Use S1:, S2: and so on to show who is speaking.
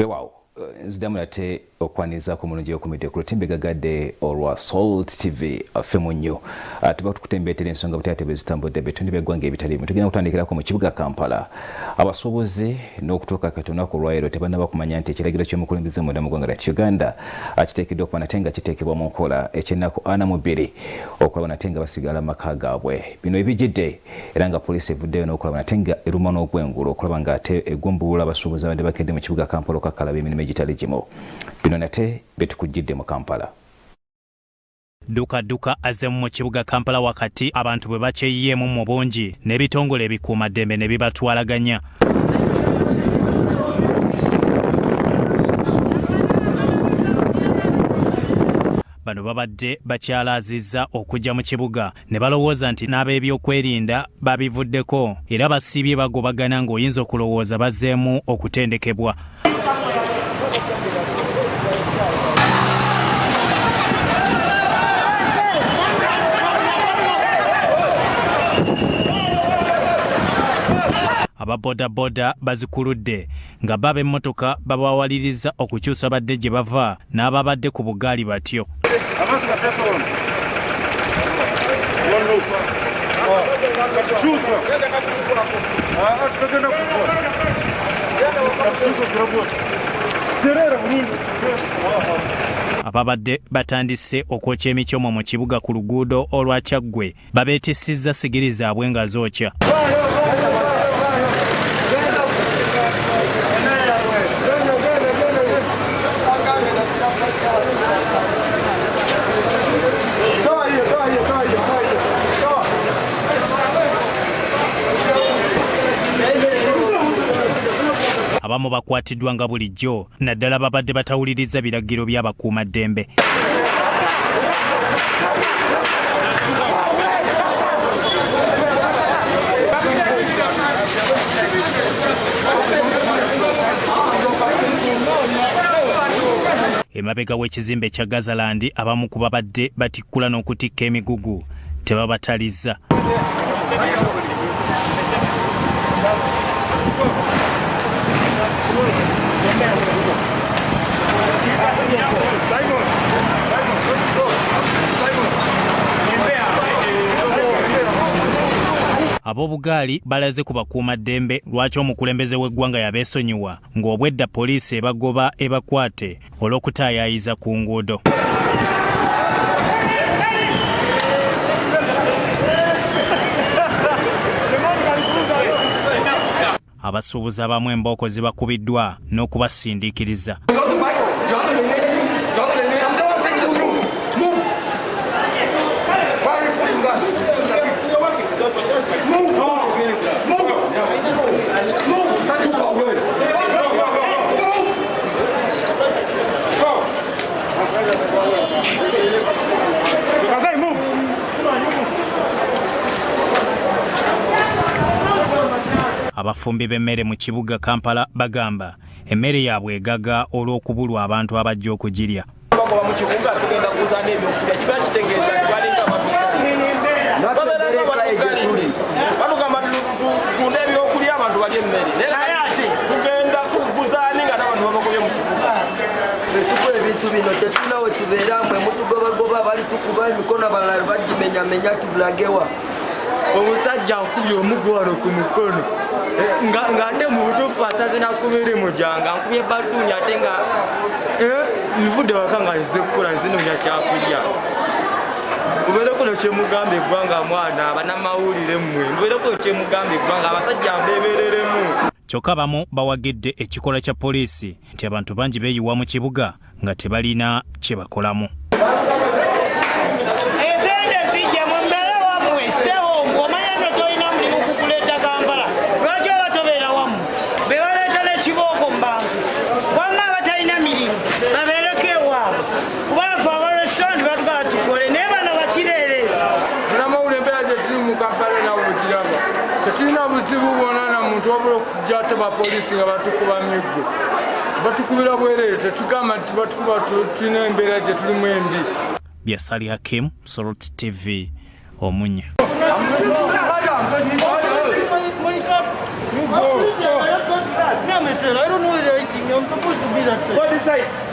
S1: Weewaawo nzidamu nate okwanizaako omulungi okumidde ku lutimbe gagadde olwa Salt TV affemu nnyo tuba tukutembeetera ensonga butya bwe zitambudde ebitundu by'eggwanga ebitaliimu. Tugenda kutandikirako mu kibuga Kampala. Abasuubuzi n'okutuuka kati olunaku olwaleero tebannaba kumanya nti ekiragiro ky'omukulembeze munda mu ggwanga lya Uganda kiteekeddwa okuba nate nga kiteekebwa mu nkola eky'ennaku 42 okulaba nate nga basigala maka gaabwe. Bino ebijjidde era nga poliisi evuddeyo n'okulaba nate nga eruma n'ogwengulu okulaba nga ate eggumbulula abasuubuzi abadde bakedde mu kibuga Kampala okakkalaba emirimu egitali gimu. Bino nate betukujjidde mu Kampala.
S2: Ddukadduka azemu mu kibuga Kampala wakati abantu bwe bakyeyiyeemu mu bungi n'ebitongole ebikuumaddembe ne bibatwalaganya. Bano babadde bakyalaazizza okujja mu kibuga ne balowooza nti n'ab'ebyokwerinda babivuddeko era basiibye bagobagana ng'oyinza okulowooza bazzeemu okutendekebwa. Ababodaboda bazikuludde nga baba emmotoka babawaliriza okukyusa badde gye bava n'ababadde ku bugaali batyo. Ababadde batandise okwokya emicyomo mu kibuga ku luguudo olwa Kyaggwe babeetesizza sigiri zaabwe nga zookya. Abamu bakwatiddwa nga bulijjo naddala babadde batawuliriza biragiro by'abakuumaddembe. Emabega w'ekizimbe kya Gazalandi abamu ku babadde batikkula n'okutikka emigugu tebabatalizza. Ab'obugaali balaze ku bakuumaddembe lwaki omukulembeze w'eggwanga yabeesonyiwa ng'obwedda poliisi ebagoba ebakwate olw'okutaayayiza ku nguudo. Abasuubuzi abamu embooko zibakubiddwa n'okubasindiikiriza. Abafumbi b'emmere mu kibuga Kampala bagamba emmere yaabwe egaga olw'okubulwa abantu abajja okugirya.
S3: Bakoba mu kibuga tugenda kuzaana ebyokulya kiba kitegeeza nti balinga batugamba tutunda ebyokulya abantu balya emmere naye ate tugenda kuguzaani nga n'abantu babakobye mu kibuga.
S4: Tukola ebintu bino tetulina we tubeera mwe mutugobagoba bali tukuba emikono abalala bagimenyamenya tulagewa.
S5: Omusajja nkubye omuggo wano ku mukono ng'ate mu butuufu asaze nakubira emujanga nkubye baddunya ate nga nvudde waka nga nze kukola nzinoonya kyakulya. Mubeereko nekyemugamba eggwanga mwana banamawulire mmwe mubeereko nekyemugamba eggwanga abasajja mbeebereremu.
S2: Kyokka abamu bawagidde ekikola kya poliisi nti abantu bangi beeyiwa mu kibuga nga tebalina kye bakolamu.
S5: Tetulina buzibu bwonna na muntu wabula okujja ate bapoliisi nga batukuba miggo. Batukubira bwereere tetugamba nti batukuba tulina embeera gye tulimu embi.
S2: Byasali Hakim, Salt TV, Omunya.
S6: I don't know where they're eating. I'm supposed to be
S3: Go this side.